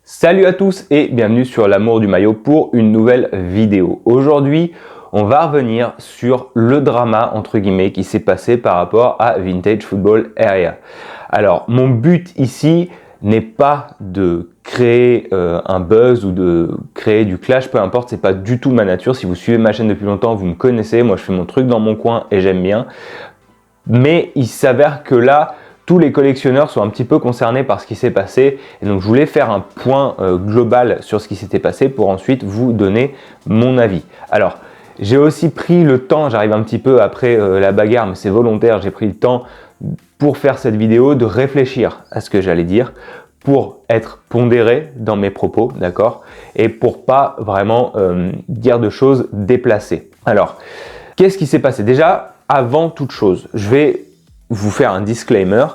Salut à tous et bienvenue sur l'amour du maillot pour une nouvelle vidéo. Aujourd'hui, on va revenir sur le drama entre guillemets qui s'est passé par rapport à Vintage Football Area. Alors, mon but ici n'est pas de créer un buzz ou de créer du clash, peu importe, c'est pas du tout ma nature. Si vous suivez ma chaîne depuis longtemps, vous me connaissez, moi je fais mon truc dans mon coin et j'aime bien. Mais il s'avère que là, tous les collectionneurs sont un petit peu concernés par ce qui s'est passé et donc je voulais faire un point global sur ce qui s'était passé pour ensuite vous donner mon avis. Alors, j'ai aussi pris le temps, j'arrive un petit peu après la bagarre, mais c'est volontaire, j'ai pris le temps pour faire cette vidéo de réfléchir à ce que j'allais dire, pour être pondéré dans mes propos, d'accord, et pour pas vraiment dire de choses déplacées. Alors, qu'est-ce qui s'est passé? Déjà, avant toute chose, je vais vous faire un disclaimer.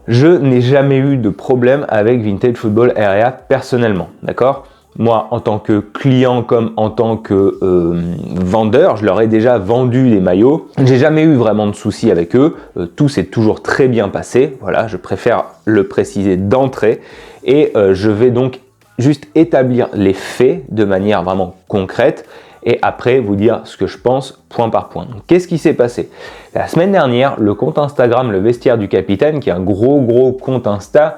Je n'ai jamais eu de problème avec Vintage Football Area personnellement, d'accord? Moi, en tant que client comme en tant que vendeur, je leur ai déjà vendu des maillots. J'ai jamais eu vraiment de soucis avec eux. Tout s'est toujours très bien passé. Voilà, je préfère le préciser d'entrée. Et je vais donc juste établir les faits de manière vraiment concrète et après vous dire ce que je pense point par point. Qu'est-ce qui s'est passé? La semaine dernière, le compte Instagram Le Vestiaire du Capitaine, qui est un gros compte Insta,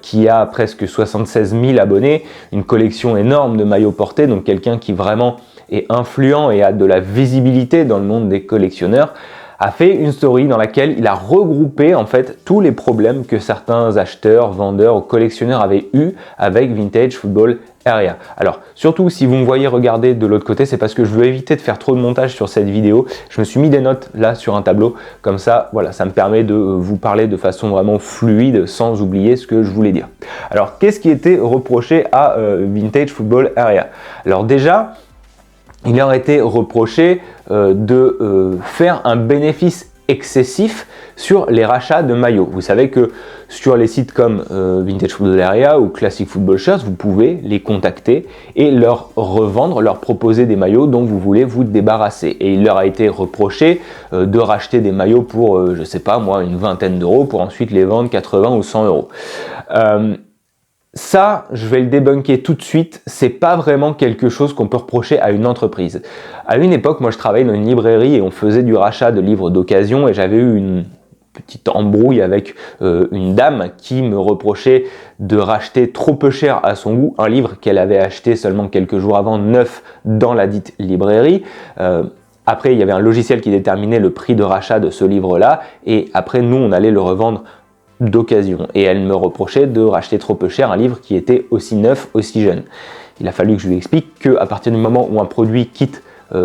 qui a presque 76 000 abonnés, une collection énorme de maillots portés, donc quelqu'un qui vraiment est influent et a de la visibilité dans le monde des collectionneurs, a fait une story dans laquelle il a regroupé en fait tous les problèmes que certains acheteurs, vendeurs ou collectionneurs avaient eu avec Vintage Football Area. Alors surtout si vous me voyez regarder de l'autre côté, c'est parce que je veux éviter de faire trop de montage sur cette vidéo. Je me suis mis des notes là sur un tableau, comme ça voilà, ça me permet de vous parler de façon vraiment fluide sans oublier ce que je voulais dire. Alors qu'est-ce qui était reproché à Vintage Football Area? Alors déjà, il leur a été reproché de faire un bénéfice excessif sur les rachats de maillots. Vous savez que sur les sites comme Vintage Football Area ou Classic Football Shirts, vous pouvez les contacter et leur revendre, leur proposer des maillots dont vous voulez vous débarrasser. Et il leur a été reproché de racheter des maillots pour, je sais pas moi, une vingtaine d'euros pour ensuite les vendre 80 ou 100 euros. Ça, je vais le débunker tout de suite, c'est pas vraiment quelque chose qu'on peut reprocher à une entreprise. À une époque, moi je travaillais dans une librairie et on faisait du rachat de livres d'occasion et j'avais eu une petite embrouille avec une dame qui me reprochait de racheter trop peu cher à son goût un livre qu'elle avait acheté seulement quelques jours avant, neuf, dans la dite librairie. Après, il y avait un logiciel qui déterminait le prix de rachat de ce livre-là et après, nous, on allait le revendre d'occasion et elle me reprochait de racheter trop peu cher un livre qui était aussi neuf, aussi jeune. Il a fallu que je lui explique qu'à partir du moment où un produit quitte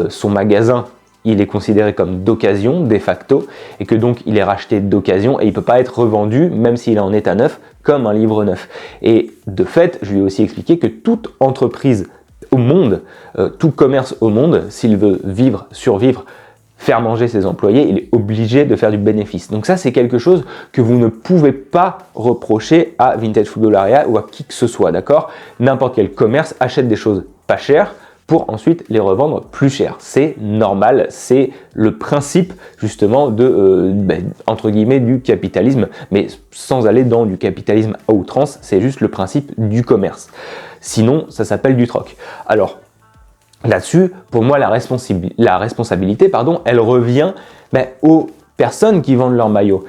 son magasin, il est considéré comme d'occasion de facto et que donc il est racheté d'occasion et il ne peut pas être revendu même s'il est en état neuf comme un livre neuf. Et de fait, je lui ai aussi expliqué que toute entreprise au monde, tout commerce au monde, s'il veut vivre, survivre, faire manger ses employés, il est obligé de faire du bénéfice. Donc ça, c'est quelque chose que vous ne pouvez pas reprocher à Vintage Football Area ou à qui que ce soit, d'accord? N'importe quel commerce achète des choses pas chères pour ensuite les revendre plus cher. C'est normal, c'est le principe justement de, entre guillemets, du capitalisme, mais sans aller dans du capitalisme à outrance, c'est juste le principe du commerce. Sinon, ça s'appelle du troc. Alors, là-dessus, pour moi, la responsabilité, elle revient aux personnes qui vendent leurs maillots.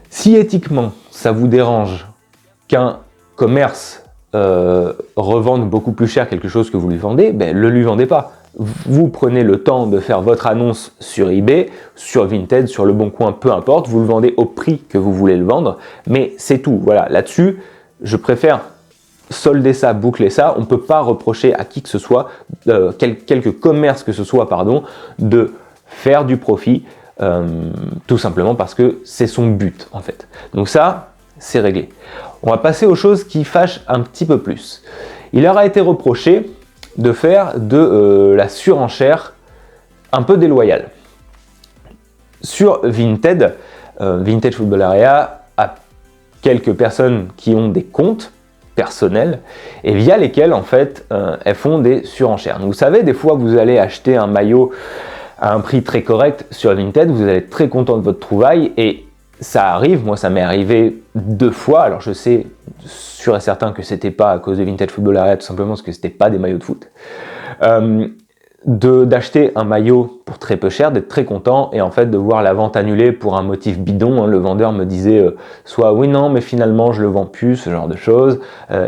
Si éthiquement, ça vous dérange qu'un commerce revende beaucoup plus cher quelque chose que vous lui vendez, le lui vendez pas. Vous prenez le temps de faire votre annonce sur eBay, sur Vinted, sur Le Bon Coin, peu importe, vous le vendez au prix que vous voulez le vendre, mais c'est tout. Voilà, là-dessus, je préfère solder ça, boucler ça. On ne peut pas reprocher à qui que ce soit, quelque commerce que ce soit, de faire du profit, tout simplement parce que c'est son but en fait. Donc ça, c'est réglé. On va passer aux choses qui fâchent un petit peu plus. Il leur a été reproché de faire de la surenchère un peu déloyale. Sur Vinted, Vintage Football Area a quelques personnes qui ont des comptes personnels et via lesquels en fait elles font des surenchères. Donc, vous savez, des fois vous allez acheter un maillot à un prix très correct sur Vinted, vous allez être très content de votre trouvaille et ça arrive, moi ça m'est arrivé 2 fois, alors je sais sûr et certain que c'était pas à cause de Vintage Football Area, tout simplement parce que c'était pas des maillots de foot, d'acheter un maillot pour très peu cher, d'être très content et en fait de voir la vente annulée pour un motif bidon. Le vendeur me disait soit oui non mais finalement je le vends plus, ce genre de choses,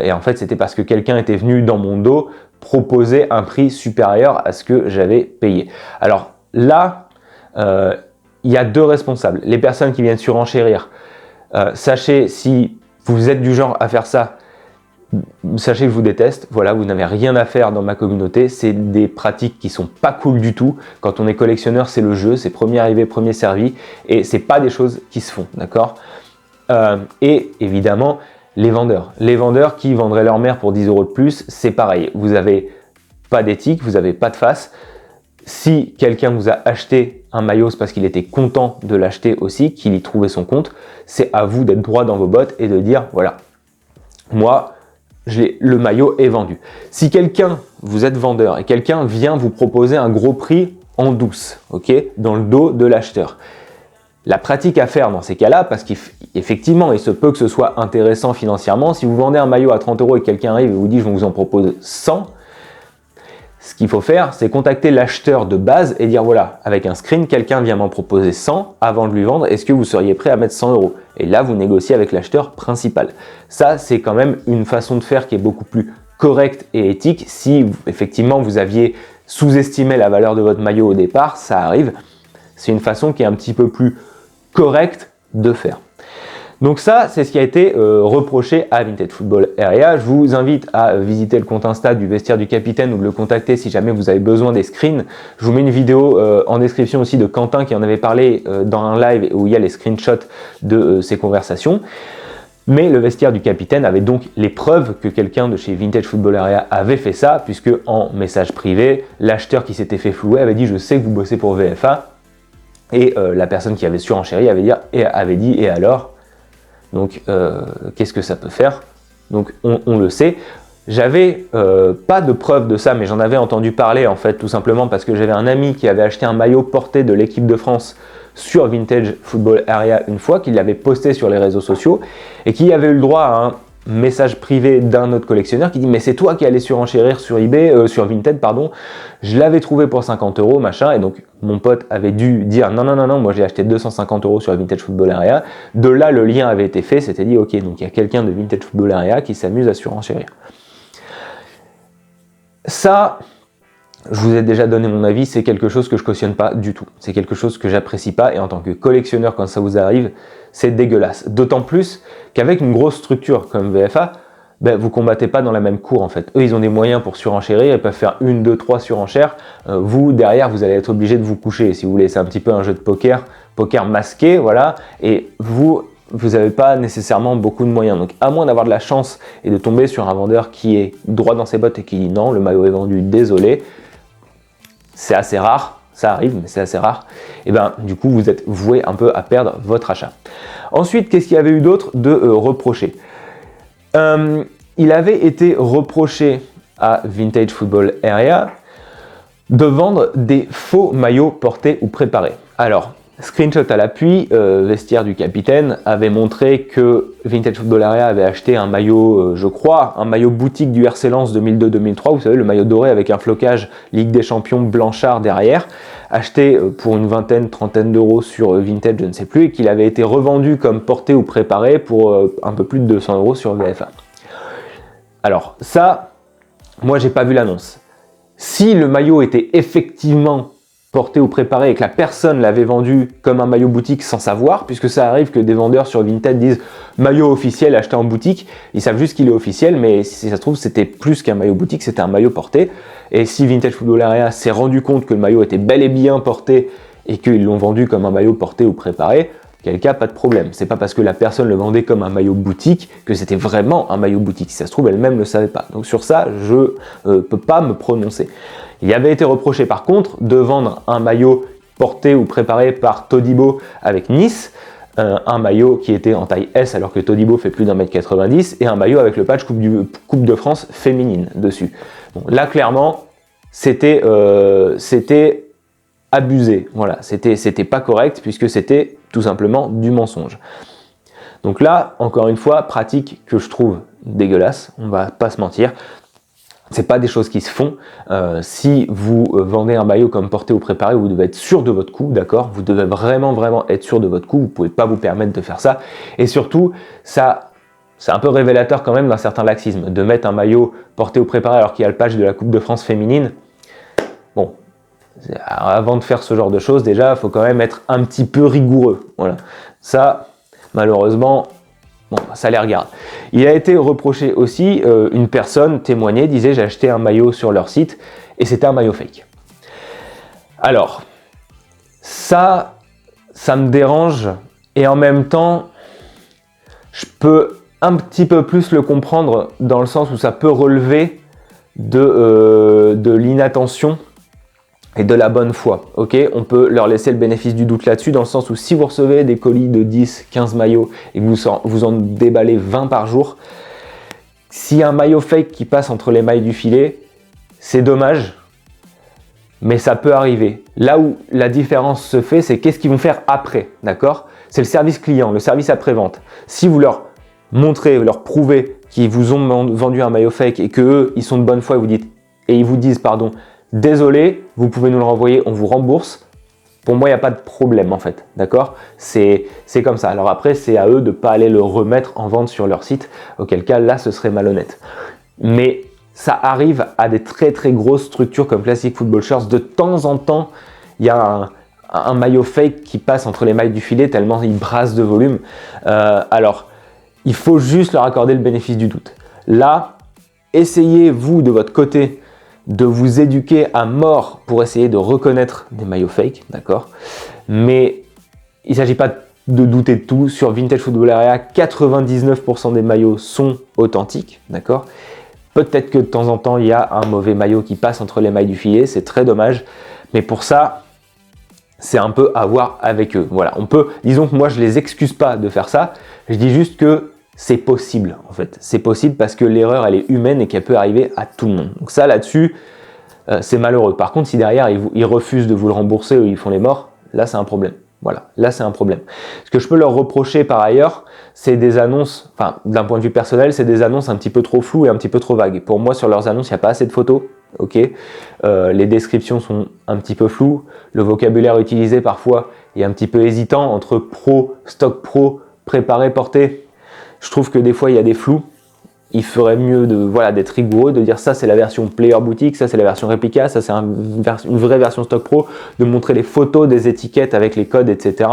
et en fait c'était parce que quelqu'un était venu dans mon dos proposer un prix supérieur à ce que j'avais payé. Alors là, il y a 2 responsables, les personnes qui viennent surenchérir. Sachez, si vous êtes du genre à faire ça, sachez que je vous déteste, voilà, vous n'avez rien à faire dans ma communauté, c'est des pratiques qui sont pas cool du tout. Quand on est collectionneur, c'est le jeu, c'est premier arrivé, premier servi, et c'est pas des choses qui se font, d'accord? Et évidemment, les vendeurs qui vendraient leur mère pour 10 € de plus, c'est pareil, vous avez pas d'éthique, vous avez pas de face. Si quelqu'un vous a acheté un maillot, c'est parce qu'il était content de l'acheter aussi, qu'il y trouvait son compte, c'est à vous d'être droit dans vos bottes et de dire, voilà, moi, le maillot est vendu. Si quelqu'un, vous êtes vendeur, et quelqu'un vient vous proposer un gros prix en douce, ok, dans le dos de l'acheteur, la pratique à faire dans ces cas-là, parce qu'effectivement, il se peut que ce soit intéressant financièrement, si vous vendez un maillot à 30 € et quelqu'un arrive et vous dit, je vous en propose 100, ce qu'il faut faire, c'est contacter l'acheteur de base et dire voilà, avec un screen, quelqu'un vient m'en proposer 100 avant de lui vendre, est-ce que vous seriez prêt à mettre 100 €? Et là, vous négociez avec l'acheteur principal. Ça, c'est quand même une façon de faire qui est beaucoup plus correcte et éthique. Si effectivement vous aviez sous-estimé la valeur de votre maillot au départ, ça arrive. C'est une façon qui est un petit peu plus correcte de faire. Donc ça, c'est ce qui a été reproché à Vintage Football Area. Je vous invite à visiter le compte Insta du Vestiaire du Capitaine ou de le contacter si jamais vous avez besoin des screens. Je vous mets une vidéo en description aussi de Quentin qui en avait parlé dans un live où il y a les screenshots de ces conversations. Mais le Vestiaire du Capitaine avait donc les preuves que quelqu'un de chez Vintage Football Area avait fait ça, puisque en message privé, l'acheteur qui s'était fait flouer avait dit « je sais que vous bossez pour VFA ». Et la personne qui avait surenchéri avait dit « et alors ?» Donc, qu'est-ce que ça peut faire? Donc, on le sait. J'avais pas de preuve de ça, mais j'en avais entendu parler, en fait, tout simplement parce que j'avais un ami qui avait acheté un maillot porté de l'équipe de France sur Vintage Football Area une fois, qu'il l'avait posté sur les réseaux sociaux, et qui avait eu le droit à un message privé d'un autre collectionneur qui dit « mais c'est toi qui allais surenchérir sur eBay, sur Vinted, pardon, je l'avais trouvé pour 50 €, machin », et donc mon pote avait dû dire « non, moi j'ai acheté 250 € sur Vintage Football Area », de là le lien avait été fait, c'était dit « ok, donc il y a quelqu'un de Vintage Football Area qui s'amuse à surenchérir ». Ça, je vous ai déjà donné mon avis, c'est quelque chose que je cautionne pas du tout, c'est quelque chose que j'apprécie pas, et en tant que collectionneur, quand ça vous arrive, c'est dégueulasse. D'autant plus qu'avec une grosse structure comme VFA, ben, vous combattez pas dans la même cour en fait. Eux, ils ont des moyens pour surenchérir, ils peuvent faire 1, 2, 3 surenchères. Vous, derrière, vous allez être obligé de vous coucher. Si vous voulez, c'est un petit peu un jeu de poker masqué, voilà. Et vous n'avez pas nécessairement beaucoup de moyens. Donc, à moins d'avoir de la chance et de tomber sur un vendeur qui est droit dans ses bottes et qui dit non, le maillot est vendu, désolé. C'est assez rare. Ça arrive, mais c'est assez rare, et ben du coup vous êtes voué un peu à perdre votre achat. Ensuite, qu'est-ce qu'il y avait eu d'autre de reproché? Il avait été reproché à Vintage Football Area de vendre des faux maillots portés ou préparés. Alors, screenshot à l'appui, Vestiaire du Capitaine avait montré que Vintage Football Area avait acheté un maillot, je crois, un maillot boutique du RC Lens 2002-2003, vous savez, le maillot doré avec un flocage Ligue des Champions blanchard derrière, acheté pour une vingtaine, trentaine d'euros sur Vintage, je ne sais plus, et qu'il avait été revendu comme porté ou préparé pour un peu plus de 200 € sur VFA. Alors ça, moi j'ai pas vu l'annonce. Si le maillot était effectivement porté ou préparé et que la personne l'avait vendu comme un maillot boutique sans savoir, puisque ça arrive que des vendeurs sur Vinted disent maillot officiel acheté en boutique, ils savent juste qu'il est officiel, mais si ça se trouve c'était plus qu'un maillot boutique, c'était un maillot porté. Et si Vintage Football Area s'est rendu compte que le maillot était bel et bien porté et qu'ils l'ont vendu comme un maillot porté ou préparé, quel cas, pas de problème. C'est pas parce que la personne le vendait comme un maillot boutique que c'était vraiment un maillot boutique. Si ça se trouve, elle-même ne le savait pas. Donc sur ça, je peux pas me prononcer. Il avait été reproché par contre de vendre un maillot porté ou préparé par Todibo avec Nice, un maillot qui était en taille S alors que Todibo fait plus d'1,90 m et un maillot avec le patch Coupe de France féminine dessus. Bon, là clairement, c'était abusé. Voilà, c'était pas correct puisque c'était tout simplement du mensonge. Donc là, encore une fois, pratique que je trouve dégueulasse, on va pas se mentir. C'est pas des choses qui se font. Si vous vendez un maillot comme porté ou préparé, vous devez être sûr de votre coup, d'accord? Vous devez vraiment être sûr de votre coup. Vous pouvez pas vous permettre de faire ça. Et surtout, ça, c'est un peu révélateur quand même d'un certain laxisme de mettre un maillot porté ou préparé alors qu'il y a le patch de la Coupe de France féminine. Bon, avant de faire ce genre de choses, déjà, il faut quand même être un petit peu rigoureux. Voilà. Ça, malheureusement, bon, ça les regarde. Il a été reproché aussi, une personne témoignait, disait j'ai acheté un maillot sur leur site et c'était un maillot fake. Alors, ça me dérange et en même temps, je peux un petit peu plus le comprendre dans le sens où ça peut relever de l'inattention et de la bonne foi, ok? On peut leur laisser le bénéfice du doute là-dessus, dans le sens où si vous recevez des colis de 10, 15 maillots et que vous en déballez 20 par jour, s'il y a un maillot fake qui passe entre les mailles du filet, c'est dommage, mais ça peut arriver. Là où la différence se fait, c'est qu'est-ce qu'ils vont faire après, d'accord? C'est le service client, le service après-vente. Si vous leur montrez, leur prouvez qu'ils vous ont vendu un maillot fake et qu'eux, ils sont de bonne foi et ils vous disent, pardon, désolé, vous pouvez nous le renvoyer, on vous rembourse. Pour moi, il n'y a pas de problème en fait, d'accord? C'est comme ça. Alors après, c'est à eux de ne pas aller le remettre en vente sur leur site, auquel cas là, ce serait malhonnête. Mais ça arrive à des très grosses structures comme Classic Football Shirts. De temps en temps, il y a un maillot fake qui passe entre les mailles du filet tellement il brasse de volume. Alors, il faut juste leur accorder le bénéfice du doute. Là, essayez vous de votre côté de vous éduquer à mort pour essayer de reconnaître des maillots fake, d'accord? Mais il ne s'agit pas de douter de tout. Sur Vintage Football Area, 99% des maillots sont authentiques, d'accord? Peut-être que de temps en temps, il y a un mauvais maillot qui passe entre les mailles du filet, c'est très dommage. Mais pour ça, c'est un peu à voir avec eux. Voilà, disons que moi, je les excuse pas de faire ça. Je dis juste que c'est possible, en fait. C'est possible parce que l'erreur, elle est humaine et qu'elle peut arriver à tout le monde. Donc ça, là-dessus, c'est malheureux. Par contre, si derrière, ils refusent de vous le rembourser ou ils font les morts, là, c'est un problème. Voilà, là, c'est un problème. Ce que je peux leur reprocher par ailleurs, c'est des annonces, enfin, d'un point de vue personnel, c'est des annonces un petit peu trop floues et un petit peu trop vagues. Pour moi, sur leurs annonces, il n'y a pas assez de photos. Ok, les descriptions sont un petit peu floues. Le vocabulaire utilisé, parfois, est un petit peu hésitant entre pro, stock pro, préparé, porté. Je trouve que des fois, il y a des flous. Il ferait mieux d'être rigoureux, de dire ça c'est la version Player Boutique, ça c'est la version réplica, ça c'est une vraie version Stock Pro, de montrer les photos des étiquettes avec les codes, etc.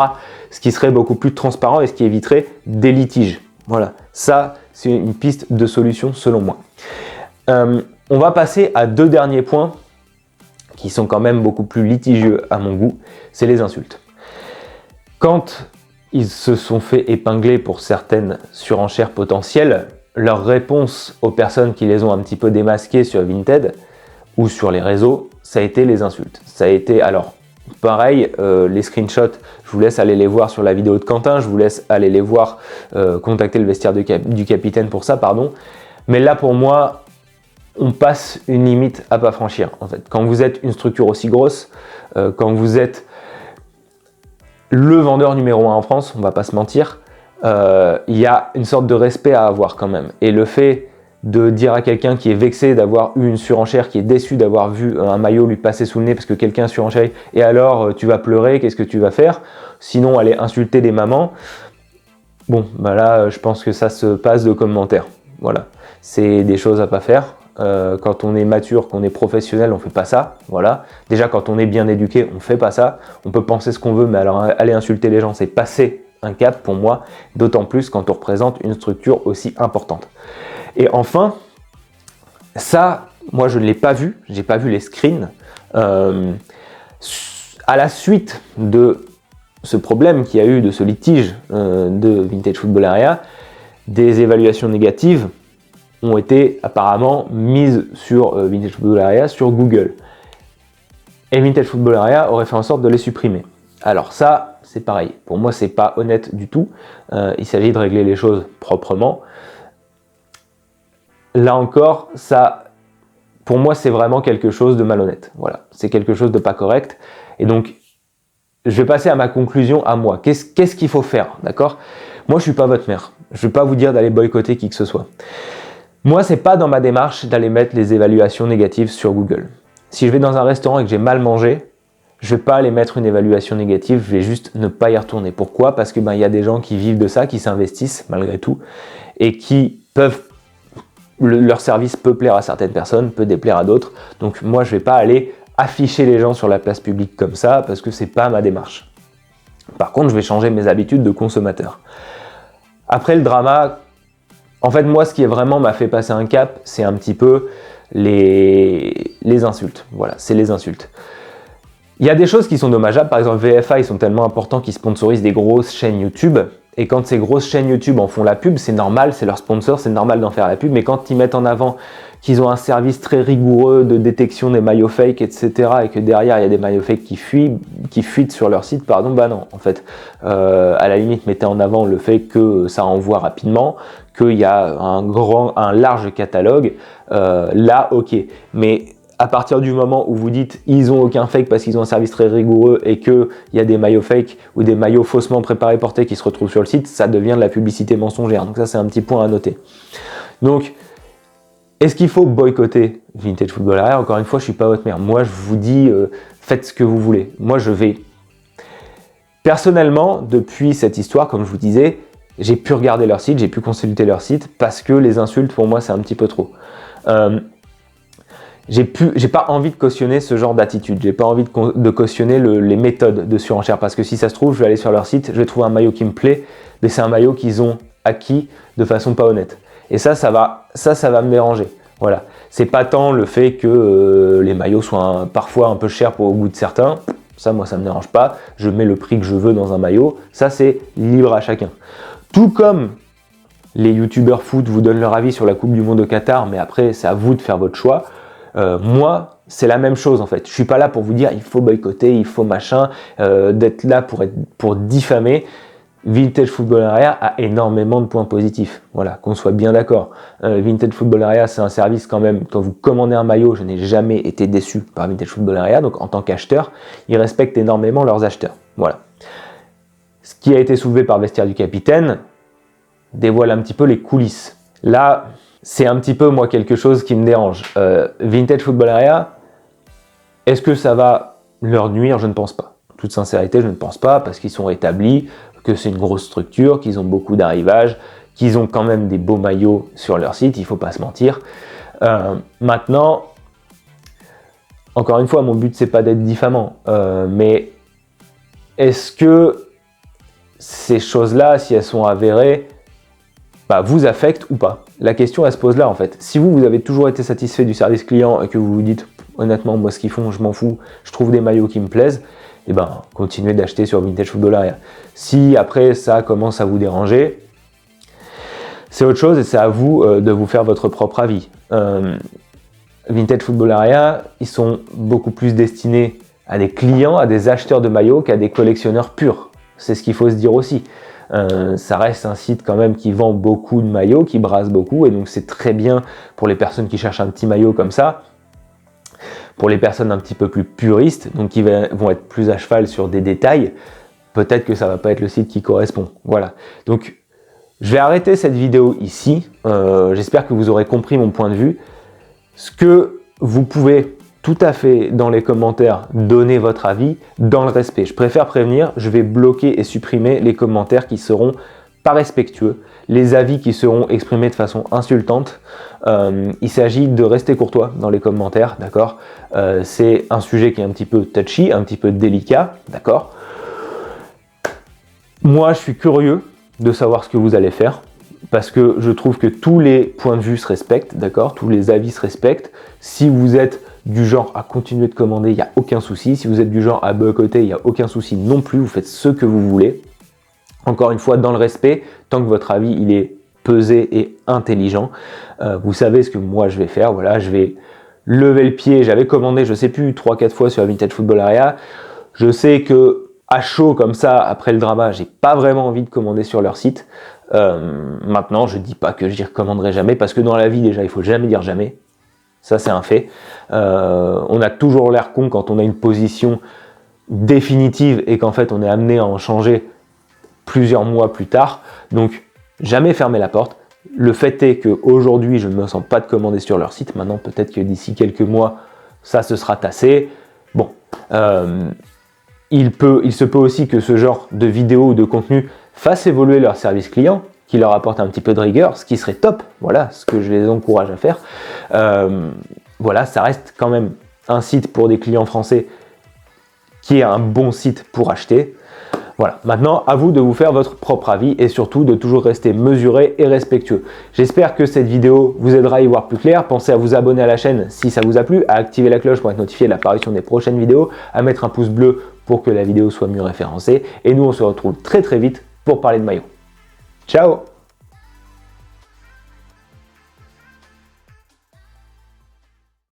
Ce qui serait beaucoup plus transparent et ce qui éviterait des litiges. Voilà, ça c'est une piste de solution selon moi. On va passer à deux derniers points qui sont quand même beaucoup plus litigieux à mon goût, c'est les insultes. Quand ils se sont fait épingler pour certaines surenchères potentielles, leur réponse aux personnes qui les ont un petit peu démasquées sur Vinted ou sur les réseaux, ça a été les insultes. Ça a été, alors, pareil, les screenshots, je vous laisse aller les voir sur la vidéo de Quentin, je vous laisse aller les voir, contacter le vestiaire du capitaine pour ça, pardon. Mais là, pour moi, on passe une limite à pas franchir, en fait. Quand vous êtes une structure aussi grosse, quand vous êtes le vendeur numéro 1 en France, on va pas se mentir, il y a une sorte de respect à avoir quand même. Et le fait de dire à quelqu'un qui est vexé d'avoir eu une surenchère, qui est déçu d'avoir vu un maillot lui passer sous le nez parce que quelqu'un a surenchéré, et alors tu vas pleurer, qu'est-ce que tu vas faire? Sinon aller insulter des mamans. Bon, bah là je pense que ça se passe de commentaires. Voilà, c'est des choses à pas faire. Quand on est mature, qu'on est professionnel, on fait pas ça. Voilà. Déjà quand on est bien éduqué, on fait pas ça. On peut penser ce qu'on veut, mais alors aller insulter les gens, c'est passer un cap pour moi, d'autant plus quand on représente une structure aussi importante. Et enfin, ça, moi je ne l'ai pas vu, j'ai pas vu les screens. À la suite de ce problème qu'il y a eu, de ce litige de Vintage Football Area, des évaluations négatives ont été apparemment mises sur Vintage Football Area sur Google. Et Vintage Football Area aurait fait en sorte de les supprimer. Alors ça, c'est pareil. Pour moi, c'est pas honnête du tout. Il s'agit de régler les choses proprement. Là encore, ça, pour moi, c'est vraiment quelque chose de malhonnête. Voilà, c'est quelque chose de pas correct. Et donc, je vais passer à ma conclusion à moi. Qu'est-ce qu'il faut faire, d'accord? Moi, je suis pas votre mère. Je vais pas vous dire d'aller boycotter qui que ce soit. Moi, c'est pas dans ma démarche d'aller mettre les évaluations négatives sur Google. Si je vais dans un restaurant et que j'ai mal mangé, je vais pas aller mettre une évaluation négative, je vais juste ne pas y retourner. Pourquoi? Parce que il y a des gens qui vivent de ça, qui s'investissent malgré tout, et qui peuvent, leur service peut plaire à certaines personnes, peut déplaire à d'autres. Donc moi, je vais pas aller afficher les gens sur la place publique comme ça, parce que c'est pas ma démarche. Par contre, je vais changer mes habitudes de consommateur. Après le drama, en fait, moi, ce qui vraiment m'a fait passer un cap, c'est un petit peu les insultes. Voilà, c'est les insultes. Il y a des choses qui sont dommageables. Par exemple, VFA, ils sont tellement importants qu'ils sponsorisent des grosses chaînes YouTube. Et quand ces grosses chaînes YouTube en font la pub, c'est normal, c'est leur sponsor, c'est normal d'en faire la pub. Mais quand ils mettent en avant qu'ils ont un service très rigoureux de détection des maillots fake, etc., et que derrière, il y a des maillots fake qui fuitent sur leur site, pardon, bah non, en fait. À la limite, mettez en avant le fait que ça envoie rapidement, qu'il y a un large catalogue. Là, ok. Mais à partir du moment où vous dites ils ont aucun fake parce qu'ils ont un service très rigoureux et qu'il y a des maillots fake ou des maillots faussement préparés portés qui se retrouvent sur le site, ça devient de la publicité mensongère. Donc ça, c'est un petit point à noter. Donc, est-ce qu'il faut boycotter Vintage Football Area? Encore une fois, je ne suis pas votre mère. Moi, je vous dis, faites ce que vous voulez. Moi, je vais... Personnellement, depuis cette histoire, comme je vous disais, j'ai pu regarder leur site, j'ai pu consulter leur site parce que les insultes, pour moi, c'est un petit peu trop. J'ai pas envie de cautionner ce genre d'attitude, j'ai pas envie de cautionner les méthodes de surenchère, parce que si ça se trouve, je vais aller sur leur site, je vais trouver un maillot qui me plaît, mais c'est un maillot qu'ils ont acquis de façon pas honnête. Et ça va me déranger. Voilà. C'est pas tant le fait que les maillots soient parfois un peu chers au goût de certains. Ça, moi, ça me dérange pas. Je mets le prix que je veux dans un maillot. Ça, c'est libre à chacun. Tout comme les youtubeurs foot vous donnent leur avis sur la Coupe du Monde au Qatar, mais après, c'est à vous de faire votre choix. Moi, c'est la même chose en fait. Je suis pas là pour vous dire il faut boycotter, il faut machin, d'être là pour diffamer. Vintage Football Area a énormément de points positifs. Voilà, qu'on soit bien d'accord. Vintage Football Area, c'est un service quand même. Quand vous commandez un maillot, je n'ai jamais été déçu par Vintage Football Area. Donc en tant qu'acheteur, ils respectent énormément leurs acheteurs. Voilà. Ce qui a été soulevé par Vestiaire du Capitaine dévoile un petit peu les coulisses. Là, c'est un petit peu, moi, quelque chose qui me dérange. Vintage Football Area, est-ce que ça va leur nuire? Je ne pense pas. En toute sincérité, je ne pense pas, parce qu'ils sont établis, que c'est une grosse structure, qu'ils ont beaucoup d'arrivages, qu'ils ont quand même des beaux maillots sur leur site, il ne faut pas se mentir. Maintenant, encore une fois, mon but, c'est pas d'être diffamant, mais est-ce que ces choses-là, si elles sont avérées, vous affectent ou pas? La question, elle se pose là en fait. Si vous avez toujours été satisfait du service client et que vous vous dites honnêtement, moi ce qu'ils font, je m'en fous, je trouve des maillots qui me plaisent, et continuez d'acheter sur Vintage Football Area. Si après ça commence à vous déranger, c'est autre chose et c'est à vous de vous faire votre propre avis. Vintage Football Area, ils sont beaucoup plus destinés à des clients, à des acheteurs de maillots qu'à des collectionneurs purs. C'est ce qu'il faut se dire aussi. Ça reste un site quand même qui vend beaucoup de maillots, qui brasse beaucoup, et donc c'est très bien pour les personnes qui cherchent un petit maillot comme ça. Pour les personnes un petit peu plus puristes, donc qui vont être plus à cheval sur des détails, peut-être que ça va pas être le site qui correspond. Voilà. Donc je vais arrêter cette vidéo ici. J'espère que vous aurez compris mon point de vue. Ce que vous pouvez tout à fait dans les commentaires donner votre avis dans le respect. Je préfère prévenir, je vais bloquer et supprimer les commentaires qui seront pas respectueux, les avis qui seront exprimés de façon insultante. Il s'agit de rester courtois dans les commentaires, d'accord? C'est un sujet qui est un petit peu touchy, un petit peu délicat, d'accord? Moi, je suis curieux de savoir ce que vous allez faire, parce que je trouve que tous les points de vue se respectent, d'accord? Tous les avis se respectent. Si vous êtes du genre à continuer de commander, il n'y a aucun souci. Si vous êtes du genre à boycotter, il n'y a aucun souci non plus. Vous faites ce que vous voulez. Encore une fois, dans le respect, tant que votre avis il est pesé et intelligent. Vous savez ce que moi je vais faire. Voilà, je vais lever le pied. J'avais commandé, je sais plus, 3-4 fois sur la Vintage Football Area. Je sais que à chaud comme ça, après le drama, j'ai pas vraiment envie de commander sur leur site. Maintenant, je dis pas que j'y recommanderai jamais, parce que dans la vie déjà, il faut jamais dire jamais. Ça, c'est un fait. On a toujours l'air con quand on a une position définitive et qu'en fait on est amené à en changer plusieurs mois plus tard. Donc jamais fermer la porte. Le fait est qu'aujourd'hui je ne me sens pas de commander sur leur site. Maintenant peut-être que d'ici quelques mois ça se sera tassé. Bon, il se peut aussi que ce genre de vidéo ou de contenu fasse évoluer leur service client, qui leur apporte un petit peu de rigueur, ce qui serait top. Voilà ce que je les encourage à faire. Voilà, ça reste quand même un site pour des clients français qui est un bon site pour acheter. Voilà, maintenant à vous de vous faire votre propre avis et surtout de toujours rester mesuré et respectueux. J'espère que cette vidéo vous aidera à y voir plus clair. Pensez à vous abonner à la chaîne si ça vous a plu, à activer la cloche pour être notifié de l'apparition des prochaines vidéos, à mettre un pouce bleu pour que la vidéo soit mieux référencée. Et nous on se retrouve très vite pour parler de maillot. Ciao!